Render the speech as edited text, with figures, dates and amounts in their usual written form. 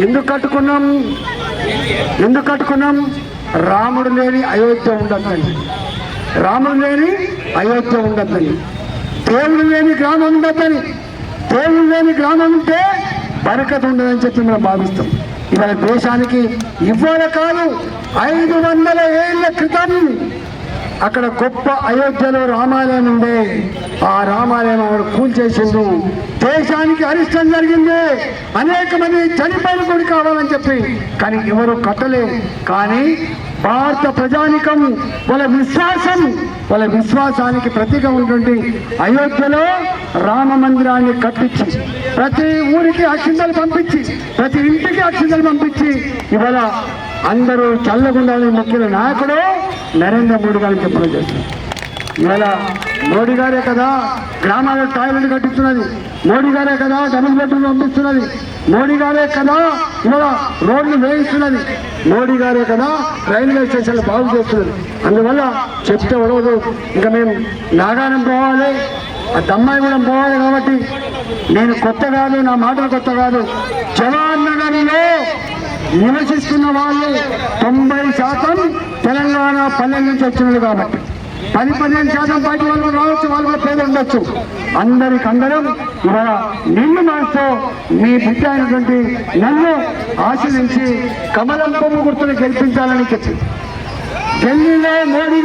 ఎందుకు కట్టుకున్నాం? రాముడు లేని అయోధ్య ఉండద్దని, రాముడు లేని అయోధ్య ఉండద్దని, దేవుడు లేని గ్రామం ఉండద్దని. దేవుడు లేని గ్రామం ఉంటే బరకత ఉండదని చెప్పి మనం భావిస్తాం. ఇవాళ దేశానికి ఇవాళ కాదు 500 ఏళ్ల క్రితం అక్కడ గొప్ప అయోధ్యలో రామాలయం ఉండే, ఆ రామాలయం ఆవిడ కూల్చేసిండు. దేశానికి అరిష్టం జరిగింది, అనేక మంది చనిపోయిన గుడి కావాలని చెప్పి, కానీ ఎవరు కట్టలేదు. కానీ భారత ప్రజానికం వాళ్ళ విశ్వాసానికి ప్రతీక ఉన్నటువంటి అయోధ్యలో రామ మందిరాన్ని కట్టించి, ప్రతి ఊరికి అక్షింతలు పంపించి, ప్రతి ఇంటికి అక్షింతలు పంపించి ఇవాళ అందరూ చల్లగుండాలని మొక్కిన నాయకుడు నరేంద్ర మోడీ గారిని చెప్పడం చేస్తున్నారు. ఇవాళ మోడీ గారే కదా గ్రామాల్లో టాయిలెట్ కట్టిస్తున్నది, మోడీ గారే కదా డబుల్ బెడ్రూమ్ పంపిస్తున్నది, మోడీ గారే కదా ఇవాళ రోడ్లు వేయిస్తున్నది, మోడీ గారే కదా రైల్వే స్టేషన్లు బాగు చేస్తున్నది. అందువల్ల చెప్తే ఉడవదు. ఇంకా మేము నాగానం పోవాలి, ఆ దమ్మాయిగూడెం పోవాలి. కాబట్టి నేను కొత్త కాదు, నా మాటలు కొత్త కాదు. జవహర్ నగర్లో నివసిస్తున్న వాళ్ళు 90% తెలంగాణ పల్లెల నుంచి వచ్చినది. కాబట్టి 10-15% బయట వాళ్ళు రావచ్చు, వాళ్ళు కూడా పేద ఉండొచ్చు. అందరం ఇవాళ నిన్ను మనతో మీ బిడ్డ అయినటువంటి నన్ను ఆశీర్వదించి కమలం కొమ్ము గుర్తును గెలిపించాలని చెప్పి ఢిల్లీలో మోడీ